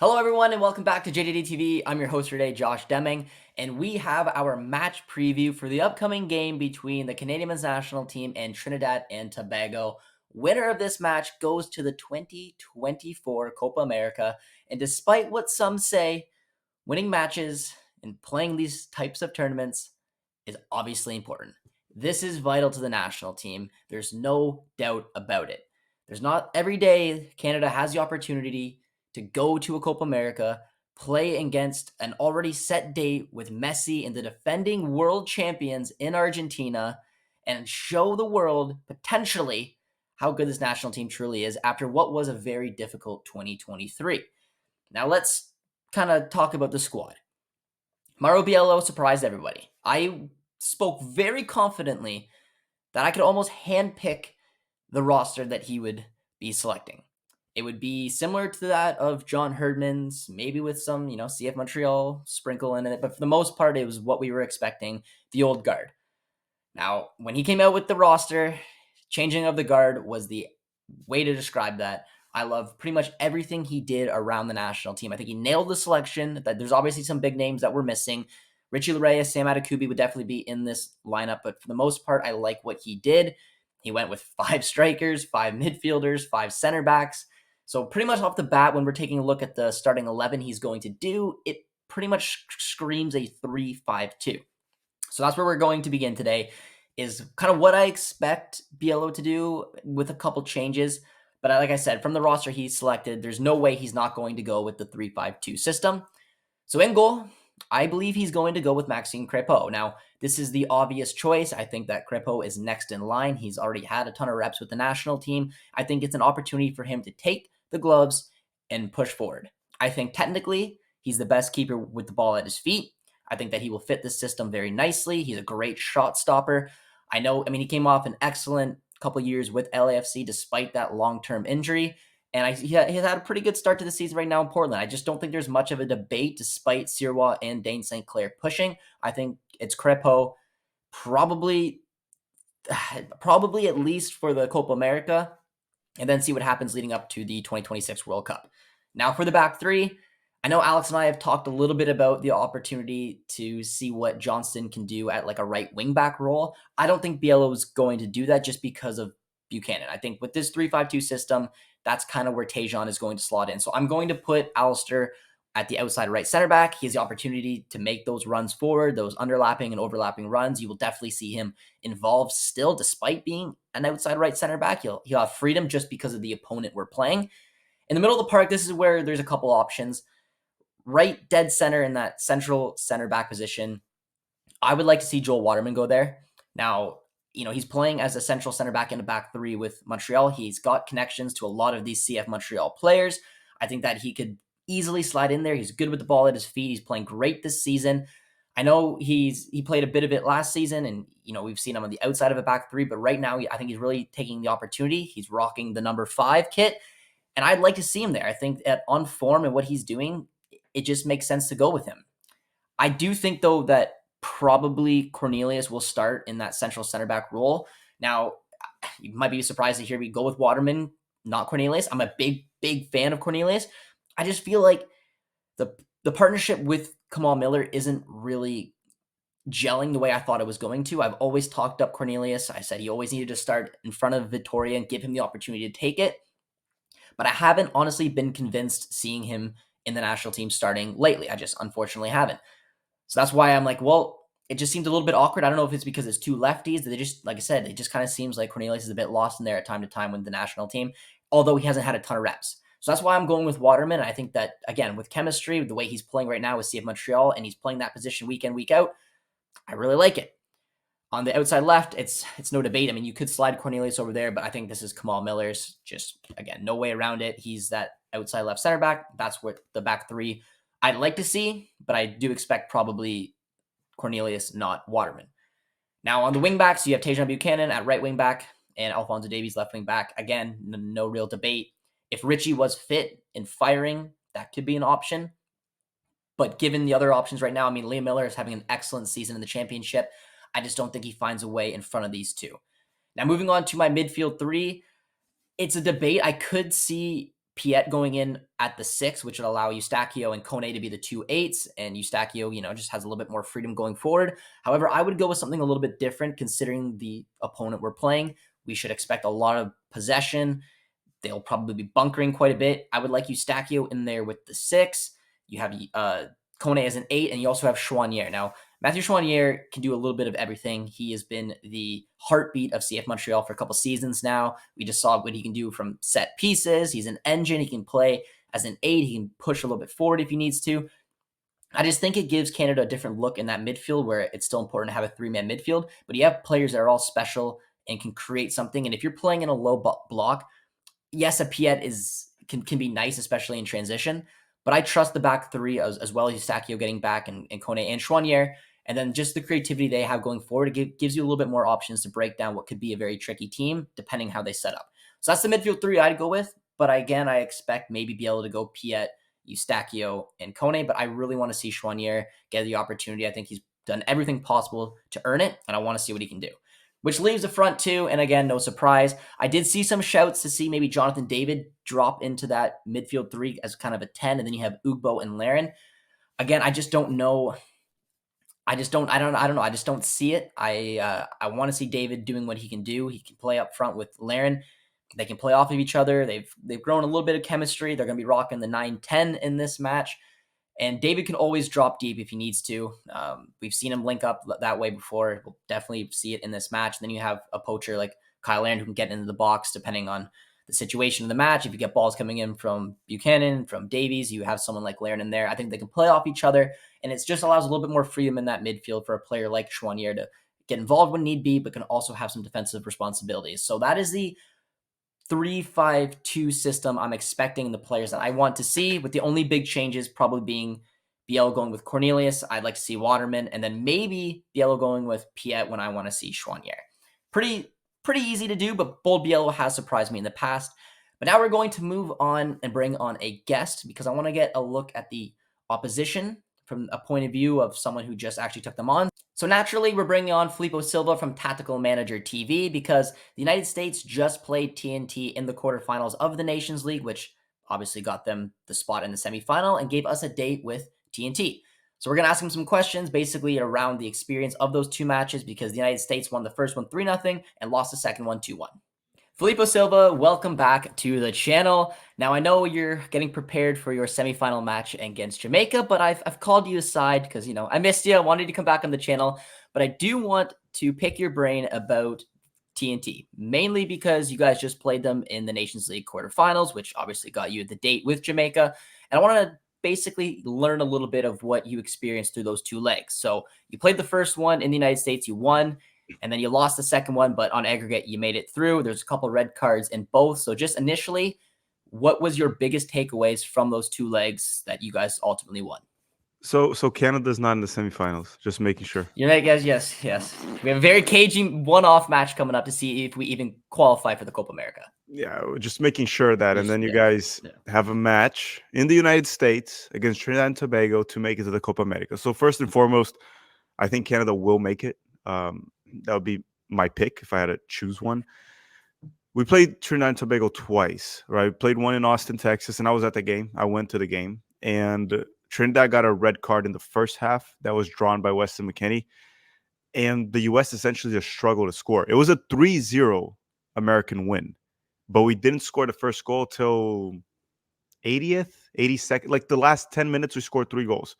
Hello, everyone, and welcome back to JDD TV. I'm your host for today, Josh Deming, and we have our match preview for the upcoming game between the Canadian men's national team and Trinidad and Tobago. Winner of this match goes to the 2024 Copa America, and despite what some say, winning matches and playing these types of tournaments is obviously important. This is vital to the national team. There's no doubt about it. There's not every day Canada has the opportunity to go to a Copa America, play against an already set date with Messi and the defending world champions in Argentina, and show the world potentially how good this national team truly is after what was a very difficult 2023. Now let's kind of talk about the squad. Mauro Biello surprised everybody. I spoke very confidently that I could almost handpick the roster that he would be selecting. It would be similar to that of John Herdman's, maybe with some, CF Montreal sprinkle in it. But for the most part, it was what we were expecting, the old guard. Now, when he came out with the roster, changing of the guard was the way to describe that. I love pretty much everything he did around the national team. I think he nailed the selection. That there's obviously some big names that we're missing. Richie Laryea, Sam Adekubi would definitely be in this lineup, but for the most part, I like what he did. He went with 5 strikers, 5 midfielders, 5 center backs. So pretty much off the bat, when we're taking a look at the starting 11 he's going to do, it pretty much screams a 3-5-2. So that's where we're going to begin today, is kind of what I expect Biello to do with a couple changes. But like I said, from the roster he's selected, there's no way he's not going to go with the 3-5-2 system. So in goal, I believe he's going to go with Maxime Crépeau. Now, this is the obvious choice. I think that Crépeau is next in line. He's already had a ton of reps with the national team. I think it's an opportunity for him to take the gloves and push forward. I think technically he's the best keeper with the ball at his feet. I think that he will fit the system very nicely. He's a great shot stopper. He came off an excellent couple years with LAFC despite that long-term injury. And he has had a pretty good start to the season right now in Portland. I just don't think there's much of a debate despite Sirois and Dane St. Clair pushing. I think it's Crépeau probably at least for the Copa America, and then see what happens leading up to the 2026 World Cup. Now for the back three, I know Alex and I have talked a little bit about the opportunity to see what Johnston can do at like a right wing back role. I don't think Biello is going to do that just because of Buchanan. I think with this 3-5-2 system, that's kind of where Tejan is going to slot in. So I'm going to put Alistair at the outside right center back. He has the opportunity to make those runs forward, those underlapping and overlapping runs. You will definitely see him involved still, despite being an outside right center back. He'll have freedom just because of the opponent we're playing. In the middle of the park, this is where there's a couple options. Right dead center in that central center back position, I would like to see Joel Waterman go there. Now, he's playing as a central center back in a back three with Montreal. He's got connections to a lot of these CF Montreal players. I think that he could easily slide in there. He's good with the ball at his feet. He's playing great this season. I know he played a bit of it last season, and we've seen him on the outside of a back three, but right now I think he's really taking the opportunity. He's rocking the number 5 kit, and I'd like to see him there. I think that on form and what he's doing, it just makes sense to go with him. I do think, though, that probably Cornelius will start in that central center back role. Now, you might be surprised to hear me go with Waterman, not Cornelius. I'm a big, big fan of Cornelius. I just feel like the partnership with Kamal Miller isn't really gelling the way I thought it was going to. I've always talked up Cornelius. I said he always needed to start in front of Victoria and give him the opportunity to take it. But I haven't honestly been convinced seeing him in the national team starting lately. I just unfortunately haven't. So that's why I'm like, well, it just seems a little bit awkward. I don't know if it's because it's 2 lefties. They just, like I said, it just kind of seems like Cornelius is a bit lost in there at time to time with the national team, although he hasn't had a ton of reps. So that's why I'm going with Waterman. I think that, again, with chemistry, with the way he's playing right now with CF Montreal, and he's playing that position week in, week out, I really like it. On the outside left, it's no debate. You could slide Cornelius over there, but I think this is Kamal Miller's. Just, again, no way around it. He's that outside left center back. That's what the back three I'd like to see, but I do expect probably Cornelius, not Waterman. Now, on the wing backs, you have Tejan Buchanan at right wing back and Alphonso Davies left wing back. Again, no real debate. If Richie was fit and firing, that could be an option. But given the other options right now, Liam Miller is having an excellent season in the championship. I just don't think he finds a way in front of these two. Now, moving on to my midfield 3, it's a debate. I could see Piet going in at the 6, which would allow Eustachio and Kone to be the 2 8s, and Eustachio, just has a little bit more freedom going forward. However, I would go with something a little bit different considering the opponent we're playing. We should expect a lot of possession. They'll probably be bunkering quite a bit. I would like Eustachio in there with the 6. You have Kone as an 8, and you also have Chouanier. Now, Matthew Chouanier can do a little bit of everything. He has been the heartbeat of CF Montreal for a couple seasons now. We just saw what he can do from set pieces. He's an engine. He can play as an 8. He can push a little bit forward if he needs to. I just think it gives Canada a different look in that midfield where it's still important to have a 3-man midfield, but you have players that are all special and can create something. And if you're playing in a low block, yes, a Piet can be nice, especially in transition, but I trust the back three as well as Eustachio getting back and Kone and Chouanier. And then just the creativity they have going forward, it gives you a little bit more options to break down what could be a very tricky team, depending how they set up. So that's the midfield 3 I'd go with. But again, I expect maybe be able to go Piet, Eustachio, and Kone. But I really want to see Chouanier get the opportunity. I think he's done everything possible to earn it, and I want to see what he can do. Which leaves the front 2, and again, no surprise. I did see some shouts to see maybe Jonathan David drop into that midfield 3 as kind of a 10, and then you have Ugbo and Laren. Again, I just don't know. I don't know. I just don't see it. I want to see David doing what he can do. He can play up front with Laren. They can play off of each other. They've grown a little bit of chemistry. They're going to be rocking the 9-10 in this match. And David can always drop deep if he needs to. We've seen him link up that way before. We'll definitely see it in this match. And then you have a poacher like Kyle Laren who can get into the box depending on the situation of the match. If you get balls coming in from Buchanan, from Davies, you have someone like Laren in there. I think they can play off each other. And it just allows a little bit more freedom in that midfield for a player like Chouanier to get involved when need be, but can also have some defensive responsibilities. So that is the 3-5-2 system I'm expecting the players that I want to see, with the only big changes probably being Biel going with Cornelius. I'd like to see Waterman, and then maybe Biel going with Piet when I want to see Chouanier. Pretty easy to do, but Bold Biel has surprised me in the past. But now we're going to move on and bring on a guest because I want to get a look at the opposition from a point of view of someone who just actually took them on. So naturally, we're bringing on Filippo Silva from Tactical Manager TV because the United States just played TNT in the quarterfinals of the Nations League, which obviously got them the spot in the semifinal and gave us a date with TNT. So we're going to ask him some questions basically around the experience of those two matches because the United States won the first one 3-0 and lost the second one 2-1. Filippo Silva, welcome back to the channel. Now, I know you're getting prepared for your semifinal match against Jamaica, but I've called you aside because, I missed you. I wanted to come back on the channel, but I do want to pick your brain about TNT, mainly because you guys just played them in the Nations League quarterfinals, which obviously got you the date with Jamaica. And I want to basically learn a little bit of what you experienced through those two legs. So you played the first one in the United States, you won. And then you lost the second one, but on aggregate, you made it through. There's a couple red cards in both. So just initially, what was your biggest takeaways from those two legs that you guys ultimately won? So Canada's not in the semifinals, just making sure. Yes. We have a very cagey one-off match coming up to see if we even qualify for the Copa America. Yeah, just making sure that. And then you guys have a match in the United States against Trinidad and Tobago to make it to the Copa America. So first and foremost, I think Canada will make it. That would be my pick if I had to choose one. We played Trinidad and Tobago twice, right? We played one in Austin, Texas, and I was at the game. I went to the game, and Trinidad got a red card in the first half that was drawn by Weston McKennie, and the U.S. essentially just struggled to score. It was a 3-0 American win, but we didn't score the first goal till 80th, 82nd. Like the last 10 minutes, we scored 3 goals.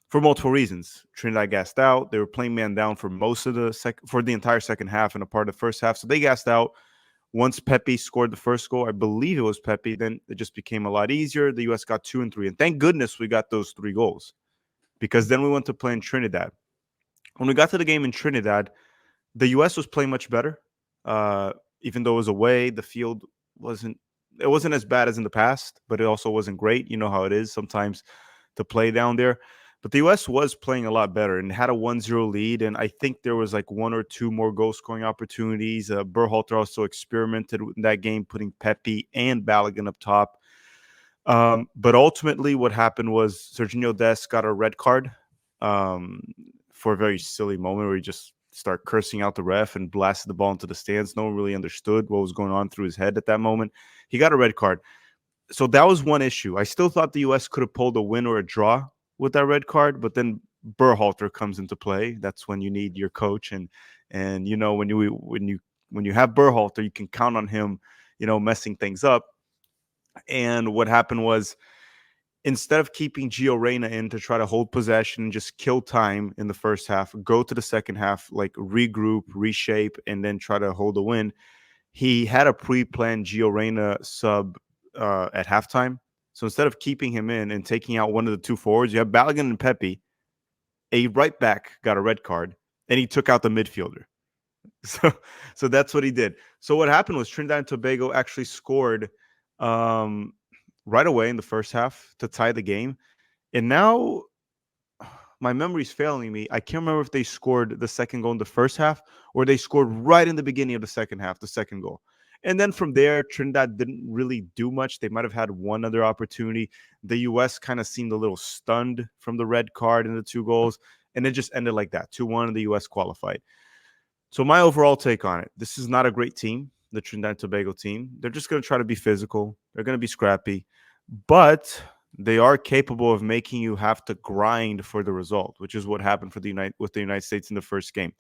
For multiple reasons. Trinidad gassed out. They were playing man down for most of for the entire second half and a part of the first half. So they gassed out. Once Pepe scored the first goal, I believe it was Pepe, then it just became a lot easier. The U.S. got 2 and 3. And thank goodness we got those 3 goals because then we went to play in Trinidad. When we got to the game in Trinidad, the U.S. was playing much better. Even though it was away, the field wasn't as bad as in the past, but it also wasn't great. You know how it is sometimes to play down there. But the U.S. was playing a lot better and had a 1-0 lead. And I think there was like 1 or 2 more goal-scoring opportunities. Berhalter also experimented in that game, putting Pepe and Balogun up top. But ultimately what happened was Serginho Dest got a red card for a very silly moment where he just started cursing out the ref and blasted the ball into the stands. No one really understood what was going on through his head at that moment. He got a red card. So that was one issue. I still thought the U.S. could have pulled a win or a draw with that red card, but then Berhalter comes into play. That's when you need your coach, and when you have Berhalter, you can count on him, messing things up. And what happened was, instead of keeping Gio Reyna in to try to hold possession and just kill time in the first half, go to the second half, like regroup, reshape, and then try to hold a win, he had a pre-planned Gio Reyna sub at halftime. So instead of keeping him in and taking out one of the two forwards, you have Balogun and Pepe. A right back got a red card, and he took out the midfielder. So, so that's what he did. So what happened was Trinidad and Tobago actually scored um, right away in the first half to tie the game. And now my memory's failing me. I can't remember if they scored the second goal in the first half or they scored right in the beginning of the second half, the second goal. And then from there, Trinidad didn't really do much. They might have had one other opportunity. The U.S. kind of seemed a little stunned from the red card and the two goals. And it just ended like that. 2-1, and the U.S. qualified. So my overall take on it, this is not a great team, the Trinidad and Tobago team. They're just going to try to be physical. They're going to be scrappy. But they are capable of making you have to grind for the result, which is what happened with the United States in the first game.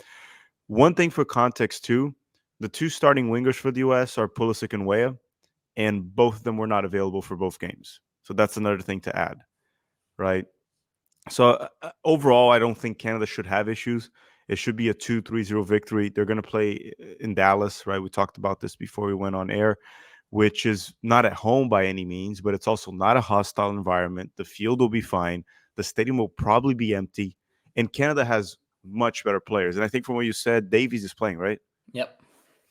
One thing for context too, the two starting wingers for the US are Pulisic and Weah, and both of them were not available for both games. So that's another thing to add, right? So overall, I don't think Canada should have issues. It should be a 2-3-0 victory. They're going to play in Dallas, right? We talked about this before we went on air, which is not at home by any means, but it's also not a hostile environment. The field will be fine. The stadium will probably be empty. And Canada has much better players. And I think from what you said, Davies is playing, right? Yep.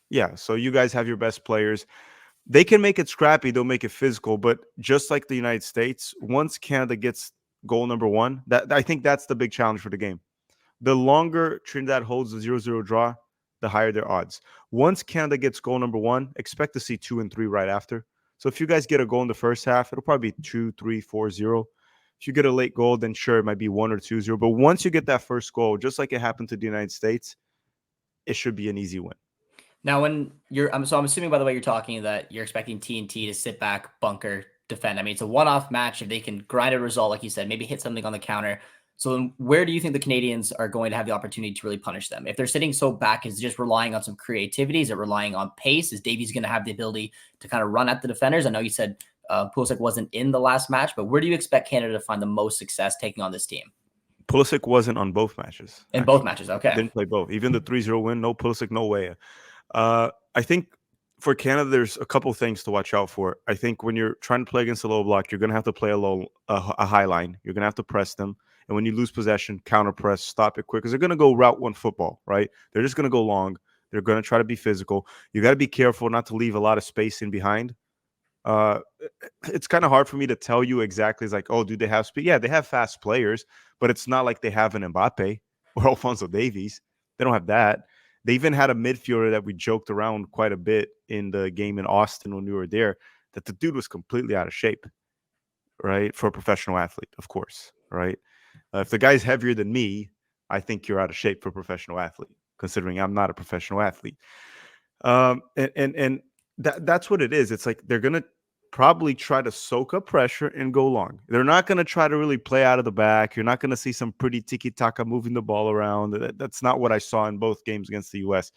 Yeah. So you guys have your best players. They can make it scrappy. They'll make it physical. But just like the United States, once Canada gets goal number one, that I think that's the big challenge for the game. The longer Trinidad holds the 0-0 draw, the higher their odds. Once Canada gets goal number one, expect to see 2 and 3 right after. So if you guys get a goal in the first half, it'll probably be 2-3-4-0. If you get a late goal, then sure, it might be 1 or 2-0. But once you get that first goal, just like it happened to the United States, it should be an easy win. Now, when I'm assuming by the way you're talking that you're expecting TNT to sit back, bunker, defend. I mean, it's a one-off match. If they can grind a result, like you said, maybe hit something on the counter. So then where do you think the Canadians are going to have the opportunity to really punish them? If they're sitting so back, is it just relying on some creativity? Is it relying on pace? Is Davies going to have the ability to kind of run at the defenders? I know you said Pulisic wasn't in the last match, but where do you expect Canada to find the most success taking on this team? Pulisic wasn't on both matches. In Actually. both matches, okay. Didn't play both. Even the 3-0 win, no Pulisic, no way. I think for Canada, there's a couple things to watch out for. I think when you're trying to play against a low block, you're going to have to play a high line. You're going to have to press them. And when you lose possession, counter press, stop it quick. Because they're going to go route one football, right? They're just going to go long. They're going to try to be physical. You got to be careful not to leave a lot of space in behind. Uh, it's kind of hard for me to tell you exactly. It's like, oh, do they have speed? Yeah, they have fast players, but it's not like they have an Mbappe or Alphonso Davies. They don't have that. They even had a midfielder that we joked around quite a bit in the game in Austin when we were there, that the dude was completely out of shape, right? For a professional athlete, of course, right? If the guy's heavier than me, I think you're out of shape for a professional athlete, considering I'm not a professional athlete. And that's what it is. It's like they're gonna probably try to soak up pressure and go long. They're not gonna try to really play out of the back. You're not gonna see some pretty tiki taka moving the ball around. That's not what I saw in both games against the U.S.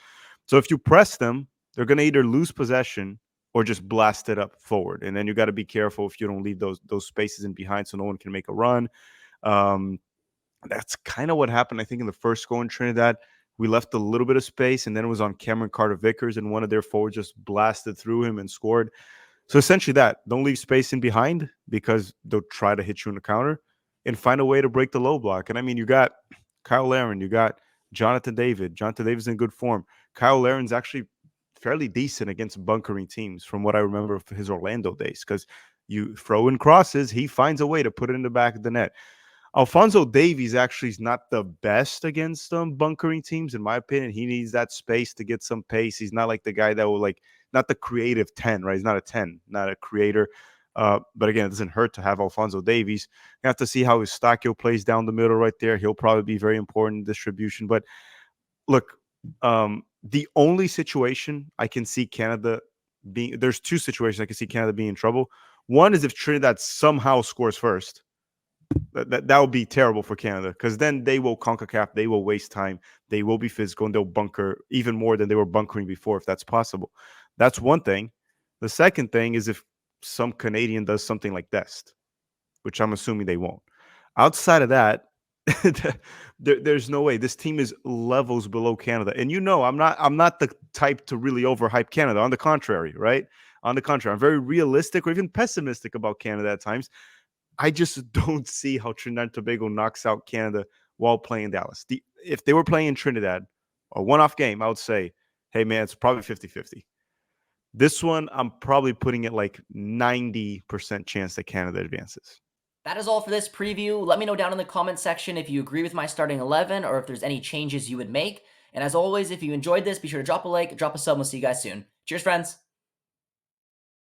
So if you press them, they're gonna either lose possession or just blast it up forward. And then you got to be careful if you don't leave those spaces in behind so no one can make a run. Um, that's kind of what happened, I think, in the first goal in Trinidad. We left a little bit of space, and then it was on Cameron Carter-Vickers, and one of their forwards just blasted through him and scored. So essentially that. Don't leave space in behind because they'll try to hit you in the counter and find a way to break the low block. And, I mean, you got Kyle Larin, you got Jonathan David. Jonathan David's in good form. Kyle Larin's actually fairly decent against bunkering teams from what I remember of his Orlando days because you throw in crosses, he finds a way to put it in the back of the net. Alphonso Davies actually is not the best against bunkering teams, in my opinion. He needs that space to get some pace. He's not like the guy that will not the creative 10, right? He's not a 10, not a creator. But again, it doesn't hurt to have Alphonso Davies. You have to see how Eustáquio plays down the middle right there. He'll probably be very important in distribution. But look, the only situation I can see Canada being, there's two situations I can see Canada being in trouble. One is if Trinidad somehow scores first. That would be terrible for Canada, because then they will CONCACAF, they will waste time, they will be physical, and they'll bunker even more than they were bunkering before, if that's possible. That's one thing. The second thing is if some Canadian does something like Dest, which I'm assuming they won't. Outside of that, there's no way. This team is levels below Canada, and I'm not the type to really overhype Canada. On the contrary, right? On the contrary, I'm very realistic or even pessimistic about Canada at times. I just don't see how Trinidad and Tobago knocks out Canada while playing Dallas. If they were playing in Trinidad, a one-off game, I would say, hey, man, it's probably 50-50. This one, I'm probably putting it like 90% chance that Canada advances. That is all for this preview. Let me know down in the comment section if you agree with my starting 11 or if there's any changes you would make. And as always, if you enjoyed this, be sure to drop a like, drop a sub, and we'll see you guys soon. Cheers, friends.